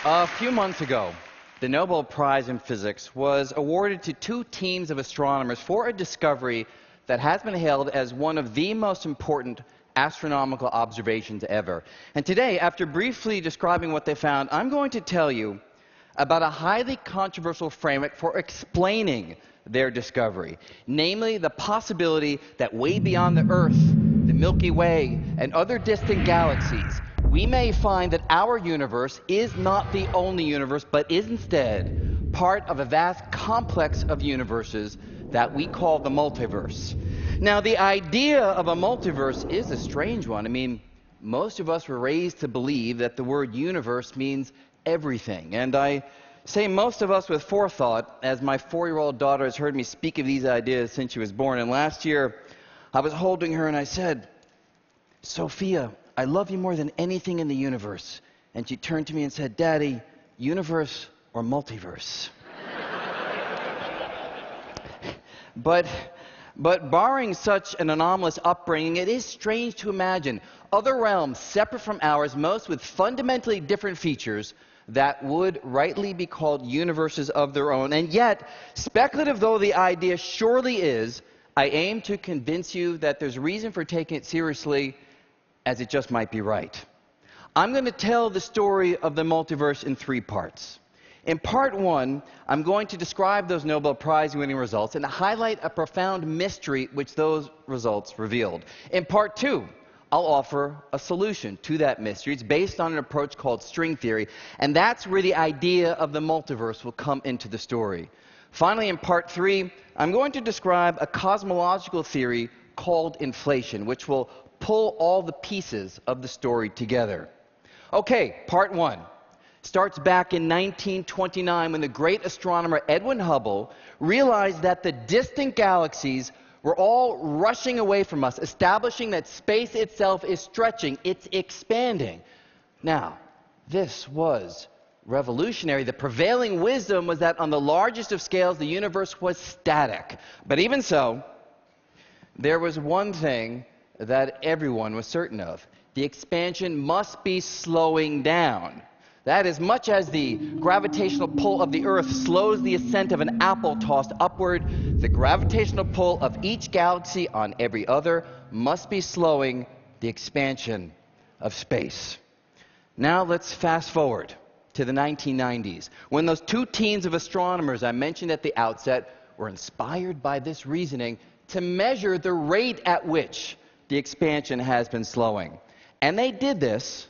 A few months ago, the Nobel Prize in Physics was awarded to two teams of astronomers for a discovery that has been hailed as one of the most important astronomical observations ever. And today, after briefly describing what they found, I'm going to tell you about a highly controversial framework for explaining their discovery, namely the possibility that way beyond the Earth, the Milky Way, and other distant galaxies, we may find that our universe is not the only universe, but is instead part of a vast complex of universes that we call the multiverse. Now, the idea of a multiverse is a strange one. I mean, most of us were raised to believe that the word universe means everything. And I say most of us with forethought, as my 4-year-old daughter has heard me speak of these ideas since she was born. And last year, I was holding her and I said, "Sophia, I love you more than anything in the universe." And she turned to me and said, "Daddy, universe or multiverse?" But barring such an anomalous upbringing, it is strange to imagine other realms separate from ours, most with fundamentally different features, that would rightly be called universes of their own. And yet, speculative though the idea surely is, I aim to convince you that there's reason for taking it seriously, as it just might be right. I'm going to tell the story of the multiverse in 3 parts. In part 1, I'm going to describe those Nobel Prize-winning results and highlight a profound mystery which those results revealed. In part 2, I'll offer a solution to that mystery. It's based on an approach called string theory, and that's where the idea of the multiverse will come into the story. Finally, in part 3, I'm going to describe a cosmological theory called inflation, which will pull all the pieces of the story together. Okay, part 1 starts back in 1929 when the great astronomer Edwin Hubble realized that the distant galaxies were all rushing away from us, establishing that space itself is stretching, it's expanding. Now, this was revolutionary. The prevailing wisdom was that on the largest of scales, the universe was static. But even so, there was one thing that everyone was certain of. The expansion must be slowing down. That is, much as the gravitational pull of the Earth slows the ascent of an apple tossed upward, the gravitational pull of each galaxy on every other must be slowing the expansion of space. Now let's fast forward to the 1990s, when those two teams of astronomers I mentioned at the outset were inspired by this reasoning to measure the rate at which the expansion has been slowing. And they did this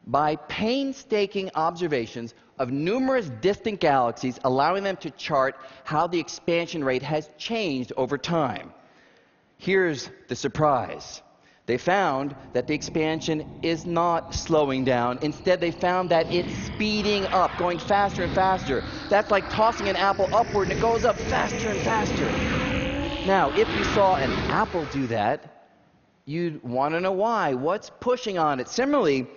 by painstaking observations of numerous distant galaxies, allowing them to chart how the expansion rate has changed over time. Here's the surprise. They found that the expansion is not slowing down. Instead, they found that it's speeding up, going faster and faster. That's like tossing an apple upward and it goes up faster and faster. Now, if you saw an apple do that, you'd want to know why. What's pushing on it? Similarly,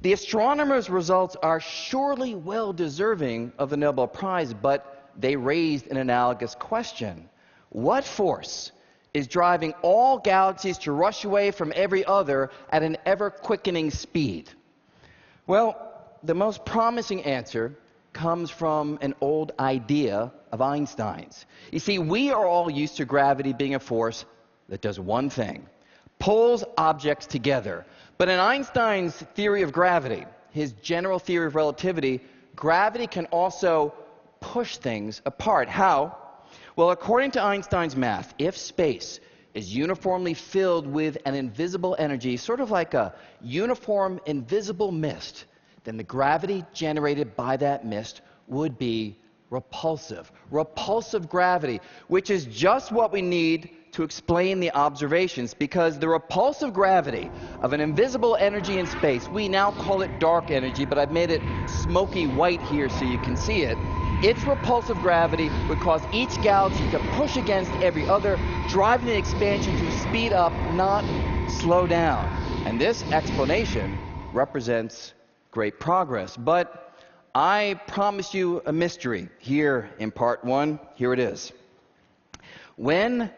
the astronomers' results are surely well deserving of the Nobel Prize, but they raised an analogous question. What force is driving all galaxies to rush away from every other at an ever-quickening speed? Well, the most promising answer comes from an old idea of Einstein's. You see, we are all used to gravity being a force that does one thing: pulls objects together. But in Einstein's theory of gravity, his general theory of relativity, gravity can also push things apart. How? Well, according to Einstein's math, if space is uniformly filled with an invisible energy, sort of like a uniform invisible mist, then the gravity generated by that mist would be repulsive. Repulsive gravity, which is just what we need to explain the observations, because the repulsive gravity of an invisible energy in space, we now call it dark energy, but I've made it smoky white here so you can see it. Its repulsive gravity would cause each galaxy to push against every other, driving the expansion to speed up, not slow down. And this explanation represents great progress. But I promise you a mystery here in part one. Here it is. When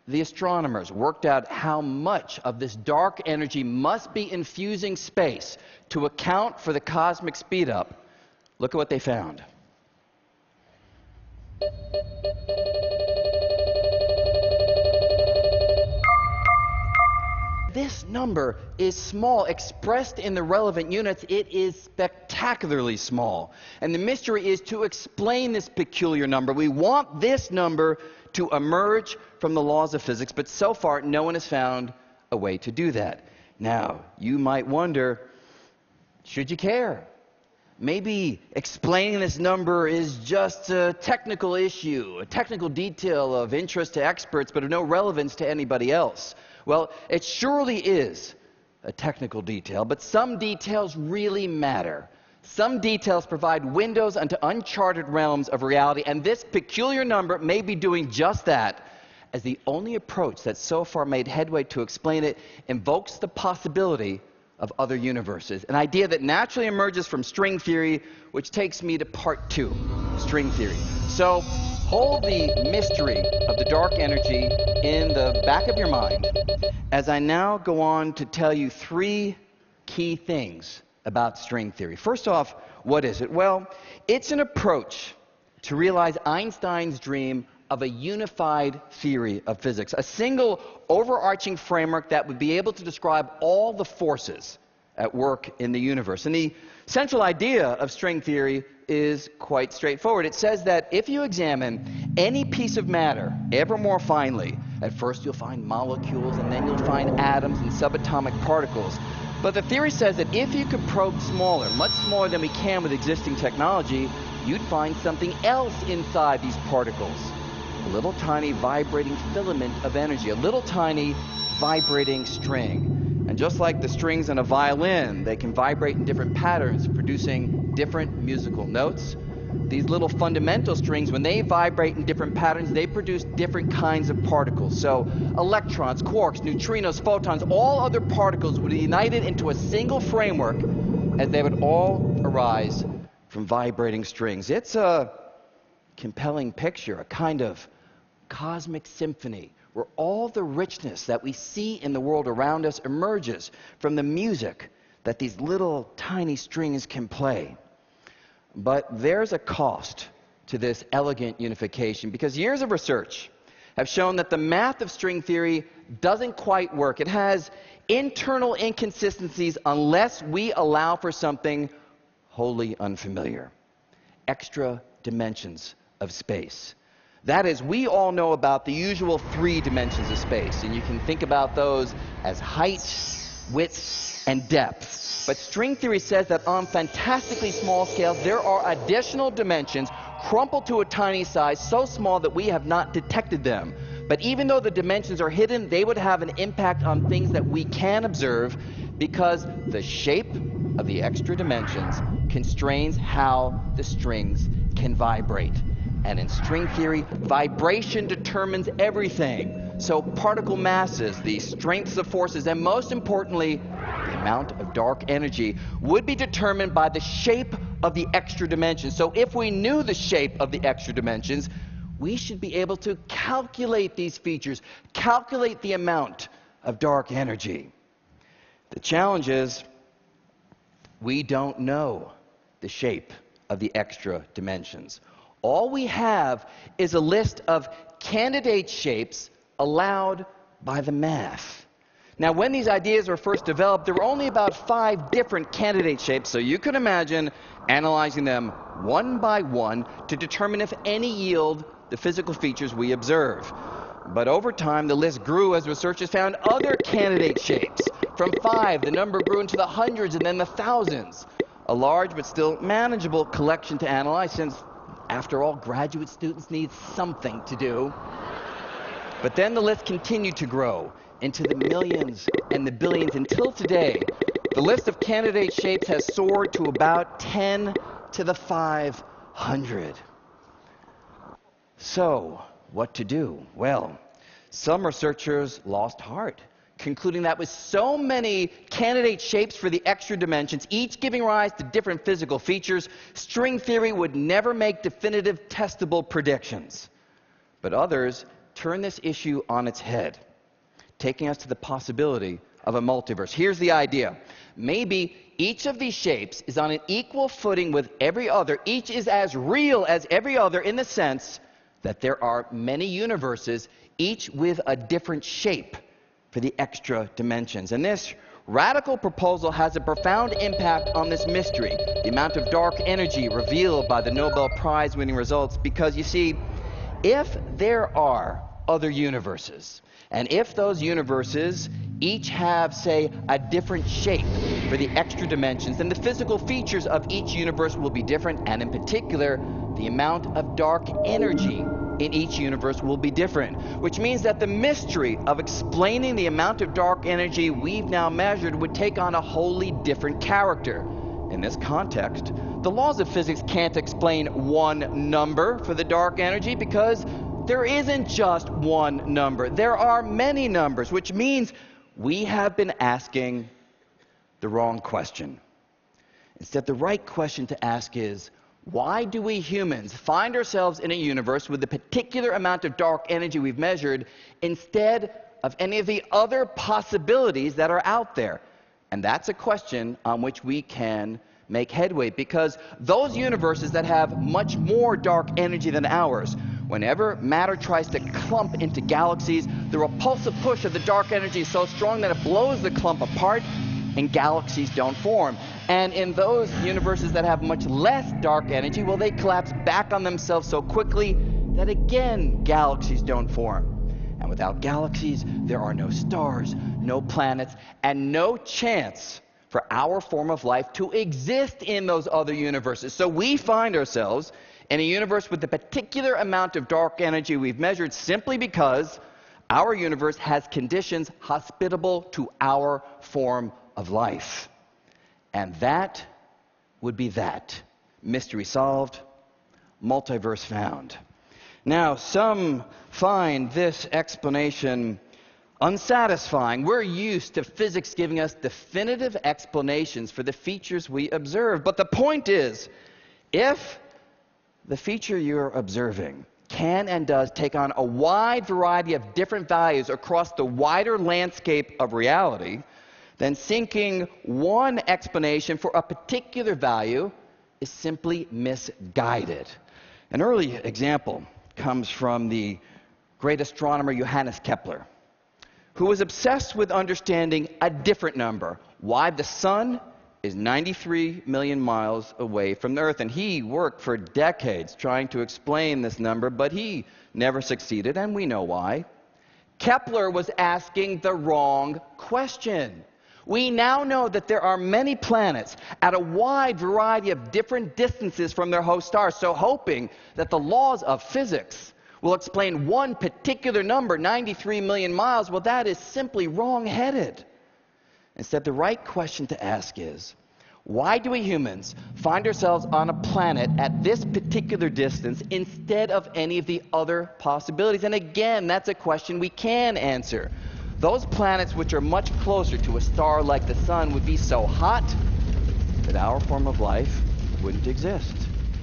the astronomers worked out how much of this dark energy must be infusing space to account for the cosmic speedup, look at what they found. This number is small. Expressed in the relevant units, it is spectacularly small. And the mystery is to explain this peculiar number. We want this number to emerge from the laws of physics, but so far no one has found a way to do that. Now, you might wonder, should you care? Maybe explaining this number is just a technical issue, a technical detail of interest to experts, but of no relevance to anybody else. Well, it surely is a technical detail, but some details really matter. Some details provide windows into uncharted realms of reality, and this peculiar number may be doing just that, as the only approach that's so far made headway to explain it invokes the possibility of other universes, an idea that naturally emerges from string theory, which takes me to part two, string theory. So hold the mystery of the dark energy in the back of your mind as I now go on to tell you three key things about string theory. First off, what is it? Well, it's an approach to realize Einstein's dream of a unified theory of physics, a single overarching framework that would be able to describe all the forces at work in the universe. And the central idea of string theory is quite straightforward. It says that if you examine any piece of matter ever more finely, at first you'll find molecules, and then you'll find atoms and subatomic particles. But the theory says that if you could probe smaller, much smaller than we can with existing technology, you'd find something else inside these particles. A little tiny vibrating filament of energy, a little tiny vibrating string. And just like the strings in a violin, they can vibrate in different patterns, producing different musical notes. These little fundamental strings, when they vibrate in different patterns, they produce different kinds of particles. So electrons, quarks, neutrinos, photons, all other particles would be united into a single framework, as they would all arise from vibrating strings. It's a compelling picture, a kind of cosmic symphony where all the richness that we see in the world around us emerges from the music that these little tiny strings can play. But there's a cost to this elegant unification, because years of research have shown that the math of string theory doesn't quite work. It has internal inconsistencies unless we allow for something wholly unfamiliar: extra dimensions of space. That is, we all know about the usual 3 dimensions of space, and you can think about those as height, width, and depth. But string theory says that on fantastically small scales, there are additional dimensions crumpled to a tiny size, so small that we have not detected them. But even though the dimensions are hidden, they would have an impact on things that we can observe, because the shape of the extra dimensions constrains how the strings can vibrate. And in string theory, vibration determines everything. So particle masses, the strengths of forces, and most importantly, the amount of dark energy would be determined by the shape of the extra dimensions. So if we knew the shape of the extra dimensions, we should be able to calculate these features, calculate the amount of dark energy. The challenge is, we don't know the shape of the extra dimensions. All we have is a list of candidate shapes allowed by the math. Now, when these ideas were first developed, there were only about 5 different candidate shapes, so you can imagine analyzing them one by one to determine if any yield the physical features we observe. But over time, the list grew as researchers found other candidate shapes. From 5, the number grew into the hundreds and then the thousands. A large but still manageable collection to analyze, since after all, graduate students need something to do. But then the list continued to grow into the millions and the billions, until today, the list of candidate shapes has soared to about 10 to the 500. So, what to do? Well, some researchers lost heart, concluding that with so many candidate shapes for the extra dimensions, each giving rise to different physical features, string theory would never make definitive testable predictions. But others turn this issue on its head, taking us to the possibility of a multiverse. Here's the idea. Maybe each of these shapes is on an equal footing with every other. Each is as real as every other in the sense that there are many universes, each with a different shape for the extra dimensions. And this radical proposal has a profound impact on this mystery, the amount of dark energy revealed by the Nobel Prize-winning results, because you see, if there are other universes, and if those universes each have, say, a different shape for the extra dimensions, then the physical features of each universe will be different, and in particular, the amount of dark energy in each universe will be different, which means that the mystery of explaining the amount of dark energy we've now measured would take on a wholly different character. In this context, the laws of physics can't explain one number for the dark energy because there isn't just one number. There are many numbers, which means we have been asking the wrong question. Instead, the right question to ask is, why do we humans find ourselves in a universe with the particular amount of dark energy we've measured instead of any of the other possibilities that are out there? And that's a question on which we can make headway, because those universes that have much more dark energy than ours, whenever matter tries to clump into galaxies, the repulsive push of the dark energy is so strong that it blows the clump apart and galaxies don't form. And in those universes that have much less dark energy, well, they collapse back on themselves so quickly that again, galaxies don't form. And without galaxies, there are no stars, no planets, and no chance for our form of life to exist in those other universes. So we find ourselves in a universe with the particular amount of dark energy we've measured simply because our universe has conditions hospitable to our form of life. And that would be that. Mystery solved, multiverse found. Now, some find this explanation unsatisfying. We're used to physics giving us definitive explanations for the features we observe. But the point is, if the feature you're observing can and does take on a wide variety of different values across the wider landscape of reality, then seeking one explanation for a particular value is simply misguided. An early example comes from the great astronomer Johannes Kepler, who was obsessed with understanding a different number, why the sun is 93 million miles away from the Earth. And he worked for decades trying to explain this number, but he never succeeded, and we know why. Kepler was asking the wrong question. We now know that there are many planets at a wide variety of different distances from their host stars, so hoping that the laws of physics will explain one particular number, 93 million miles, well, that is simply wrong-headed. Instead, the right question to ask is, why do we humans find ourselves on a planet at this particular distance instead of any of the other possibilities? And again, that's a question we can answer. Those planets which are much closer to a star like the sun would be so hot that our form of life wouldn't exist.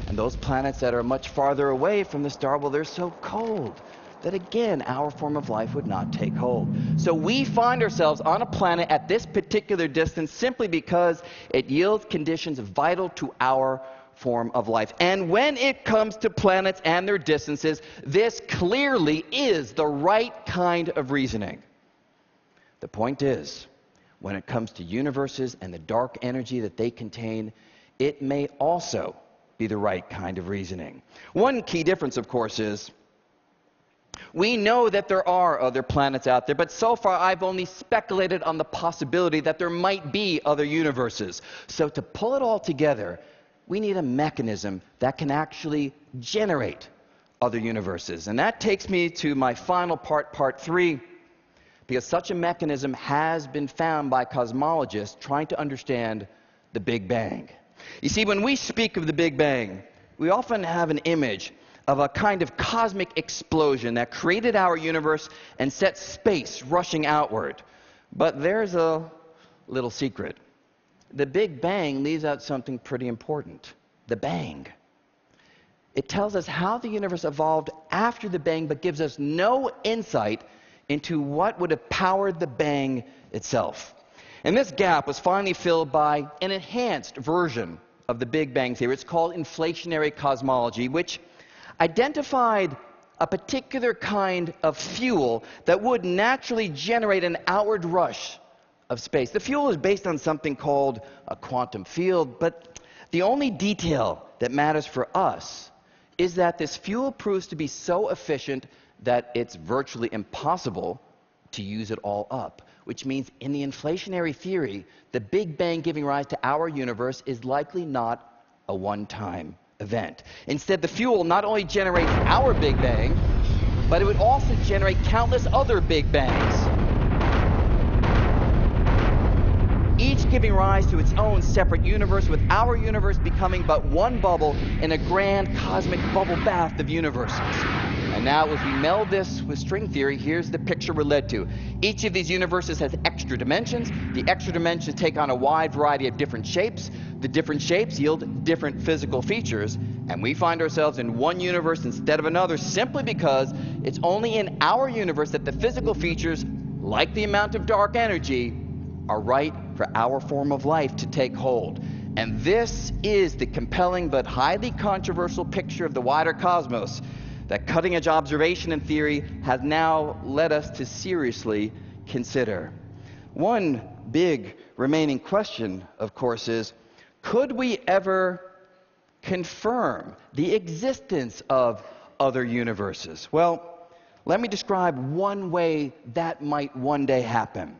And those planets that are much farther away from the star, well, they're so cold that again, our form of life would not take hold. So we find ourselves on a planet at this particular distance simply because it yields conditions vital to our form of life. And when it comes to planets and their distances, this clearly is the right kind of reasoning. The point is, when it comes to universes and the dark energy that they contain, it may also be the right kind of reasoning. One key difference, of course, is we know that there are other planets out there, but so far I've only speculated on the possibility that there might be other universes. So to pull it all together, we need a mechanism that can actually generate other universes. And that takes me to my final part, part 3, because such a mechanism has been found by cosmologists trying to understand the Big Bang. You see, when we speak of the Big Bang, we often have an image of a kind of cosmic explosion that created our universe and set space rushing outward. But there's a little secret. The Big Bang leaves out something pretty important. The bang. It tells us how the universe evolved after the bang, but gives us no insight into what would have powered the bang itself. And this gap was finally filled by an enhanced version of the Big Bang theory. It's called inflationary cosmology, which identified a particular kind of fuel that would naturally generate an outward rush of space. The fuel is based on something called a quantum field, but the only detail that matters for us is that this fuel proves to be so efficient that it's virtually impossible to use it all up. Which means in the inflationary theory, the Big Bang giving rise to our universe is likely not a one-time event. Instead, the fuel not only generates our Big Bang, but it would also generate countless other Big Bangs, each giving rise to its own separate universe, with our universe becoming but one bubble in a grand cosmic bubble bath of universes. And now, as we meld this with string theory, here's the picture we're led to. Each of these universes has extra dimensions. The extra dimensions take on a wide variety of different shapes. The different shapes yield different physical features. And we find ourselves in one universe instead of another simply because it's only in our universe that the physical features, like the amount of dark energy, are right for our form of life to take hold. And this is the compelling but highly controversial picture of the wider cosmos that cutting-edge observation and theory has now led us to seriously consider. One big remaining question, of course, is, could we ever confirm the existence of other universes? Well, let me describe one way that might one day happen.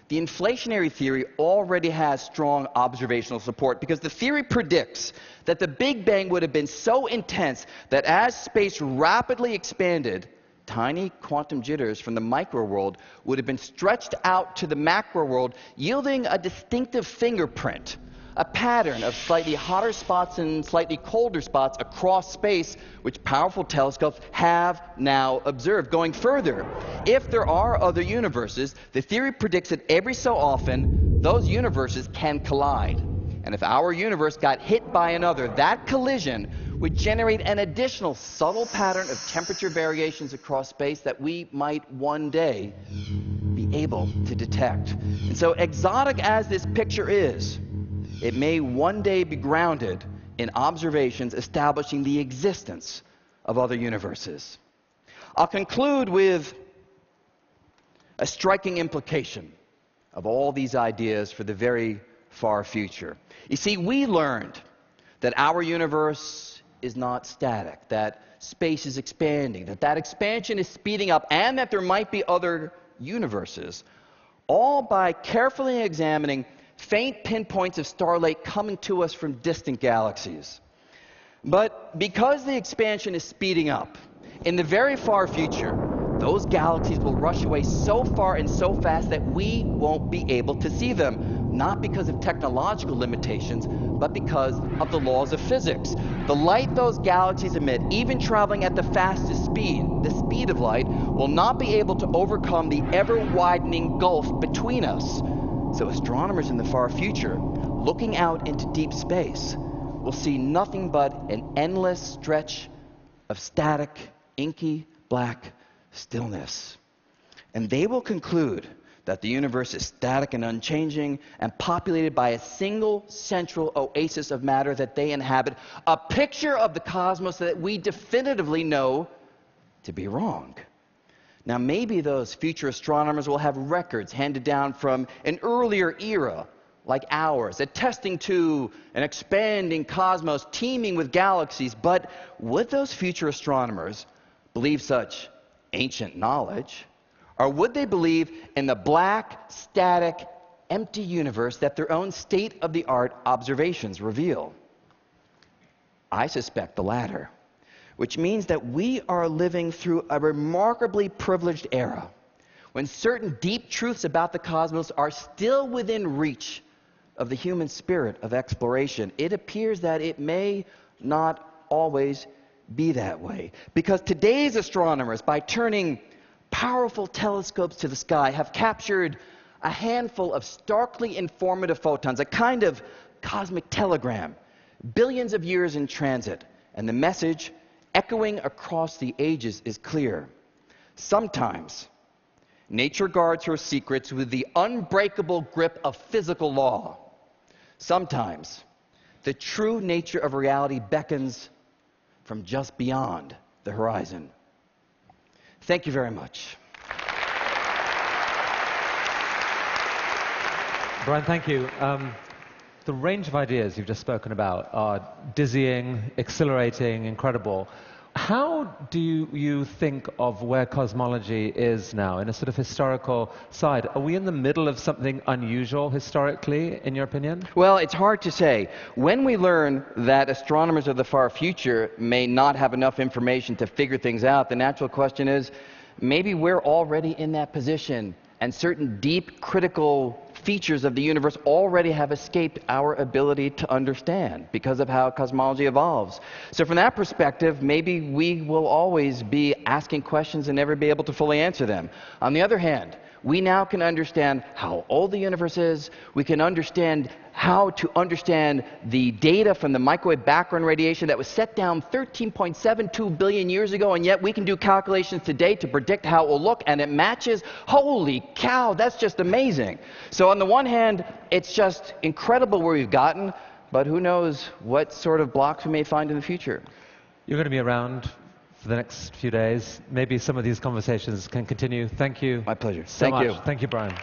The inflationary theory already has strong observational support because the theory predicts that the Big Bang would have been so intense that as space rapidly expanded, tiny quantum jitters from the micro world would have been stretched out to the macro world, yielding a distinctive fingerprint, a pattern of slightly hotter spots and slightly colder spots across space, which powerful telescopes have now observed. Going further, if there are other universes, the theory predicts that every so often, those universes can collide. And if our universe got hit by another, that collision would generate an additional subtle pattern of temperature variations across space that we might one day be able to detect. And so exotic as this picture is, it may one day be grounded in observations establishing the existence of other universes. I'll conclude with a striking implication of all these ideas for the very far future. You see, we learned that our universe is not static, that space is expanding, that expansion is speeding up, and that there might be other universes, all by carefully examining faint pinpoints of starlight coming to us from distant galaxies. But because the expansion is speeding up, in the very far future, those galaxies will rush away so far and so fast that we won't be able to see them, not because of technological limitations, but because of the laws of physics. The light those galaxies emit, even traveling at the fastest speed, the speed of light, will not be able to overcome the ever-widening gulf between us. So astronomers in the far future, looking out into deep space, will see nothing but an endless stretch of static, inky, black stillness. And they will conclude that the universe is static and unchanging and populated by a single central oasis of matter that they inhabit, a picture of the cosmos that we definitively know to be wrong. Now, maybe those future astronomers will have records handed down from an earlier era, like ours, attesting to an expanding cosmos teeming with galaxies. But would those future astronomers believe such ancient knowledge? Or would they believe in the black, static, empty universe that their own state-of-the-art observations reveal? I suspect the latter, which means that we are living through a remarkably privileged era when certain deep truths about the cosmos are still within reach of the human spirit of exploration. It appears that it may not always be that way, because today's astronomers, by turning powerful telescopes to the sky, have captured a handful of starkly informative photons, a kind of cosmic telegram, billions of years in transit, and the message echoing across the ages is clear. Sometimes, nature guards her secrets with the unbreakable grip of physical law. Sometimes, the true nature of reality beckons from just beyond the horizon. Thank you very much. Brian, thank you. The range of ideas you've just spoken about are dizzying, exhilarating, incredible. How do you think of where cosmology is now in a sort of historical side? Are we in the middle of something unusual historically, in your opinion? Well, it's hard to say. When we learn that astronomers of the far future may not have enough information to figure things out, the natural question is, maybe we're already in that position, and certain deep, critical features of the universe already have escaped our ability to understand because of how cosmology evolves. So from that perspective, maybe we will always be asking questions and never be able to fully answer them. On the other hand, we now can understand how old the universe is. We can understand how to understand the data from the microwave background radiation that was set down 13.72 billion years ago, and yet we can do calculations today to predict how it will look, and it matches. Holy cow, that's just amazing. So on the one hand, it's just incredible where we've gotten, but who knows what sort of blocks we may find in the future. You're going to be around for the next few days. Maybe some of these conversations can continue. Thank you. My pleasure. Thank you. Thank you, Brian.